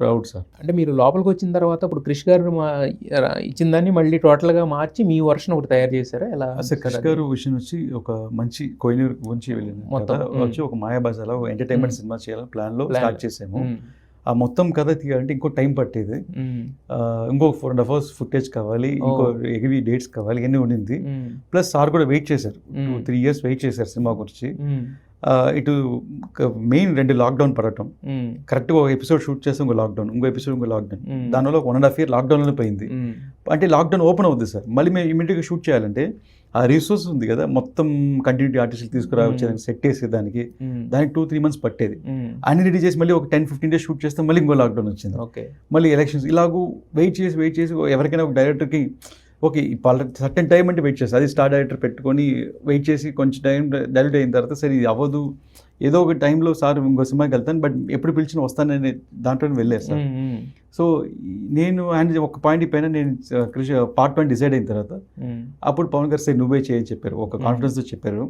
Proud sir. అంటే మీరు లోపలికి వచ్చిన తర్వాత ఇప్పుడు క్రిష్ గారు ఇచ్చిన దాన్ని మళ్ళీ టోటల్గా మార్చి మీ వర్షన్ ఒకటి తయారు చేశారా? ఎలా అసలు క్రిష్ గారు విషయం వచ్చి ఒక మంచి కోహినూర్ గురించి వెళ్ళింది మొత్తం. వచ్చి ఒక మాయాబజార్లో ఎంటర్టైన్మెంట్ సినిమా చేయాలని ప్లాన్లో స్టార్ట్ చేసాము. ఆ మొత్తం కథ తీయాలంటే ఇంకో టైం పట్టేది, ఇంకో 4.5 hours ఫుటేజ్ కావాలి, ఇంకో హెవీ డేట్స్ కావాలి, ఇవన్నీ ఉండింది. ప్లస్ సార్ కూడా వెయిట్ చేశారు, 2-3 years వెయిట్ చేశారు సినిమా గురించి. ఇటు మెయిన్ 2 లాక్డౌన్ పడటం, కరెక్ట్గా ఒక ఎపిసోడ్ షూట్ చేస్తే ఇంకో ఎపిసోడ్ ఇంకో లాక్డౌన్, దానివల్ల 1.5 year లాక్డౌన్లోనే పోయింది. అంటే లాక్డౌన్ ఓపెన్ అవుతుంది సార్, మళ్ళీ మేము ఇమీడియట్గా షూట్ చేయాలంటే ఆ రిసోర్స్ ఉంది కదా, మొత్తం కంటిన్యూటీ ఆర్టిస్టులు తీసుకురావచ్చేదానికి, సెట్ చేసేదానికి, దానికి 2-3 months పట్టేది. అన్ని రెడీ చేసి మళ్ళీ ఒక 10-15 days షూట్ చేస్తే మళ్ళీ ఇంకో లాక్డౌన్ వచ్చింది. మళ్ళీ ఎలక్షన్స్, ఇలాగూ వెయిట్ చేసి ఎవరికైనా ఒక డైరెక్టర్కి ఓకే సర్టెన్ టైం అంటే వెయిట్ చేస్తారు, అది స్టార్ డైరెక్టర్ పెట్టుకొని వెయిట్ చేసి కొంచెం టైం డైరెక్ట్ అయిన తర్వాత సరే ఇది అవ్వదు, ఏదో ఒక టైంలో సార్ ఇంకో సినిమాకి వెళ్తాను, బట్ ఎప్పుడు పిలిచిన వస్తానని దాంట్లోనే వెళ్ళారు సార్. సో నేను ఆయన ఒక పాయింట్ పైన నేను పార్ట్ 1 డిసైడ్ అయిన తర్వాత అప్పుడు పవన్ గారు సరే నువ్వే చేయని చెప్పారు, ఒక కాన్ఫిడెన్స్తో చెప్పారు.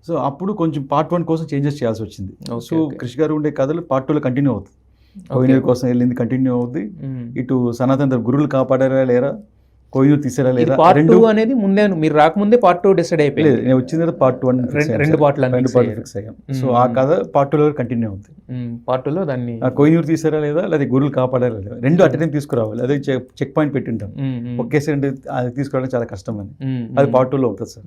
సో అప్పుడు కొంచెం పార్ట్ 1 కోసం చేంజెస్ చేయాల్సి వచ్చింది. సో క్రిష్ గారు ఉండే కథలు పార్ట్ 2లో కంటిన్యూ అవుతుంది, కోహినూర్ కోసం వెళ్ళింది కంటిన్యూ అవుద్ది, ఇటు సనాతన గురువులు కాపాడారా లేరా, కోహినూర్ తీసారా లేదా, పార్ట్ 2 అనేది ముందే మీరు రాకముందే పార్ట్ 2 డిసైడ్ అయిపోయింది. నేను వచ్చిన తర్వాత పార్ట్ 1 రెండు పార్ట్లు ఫిక్స్ అయ్యాం. సో ఆ కథ పార్ట్ 2లో కంటిన్యూ అవుతుంది. పార్ట్ 2లో దాన్ని కోహినూర్ తీసారా లేదా, లేదా గురువులు కాపాడారా లేదా, రెండు అట్ టైం తీసుకురావాలి. అదే చెక్ పాయింట్ పెట్టింటాం, ఒకేసారి అది తీసుకురావడం చాలా కష్టం అని, అది పార్ట్ 2లో అవుతుంది సార్.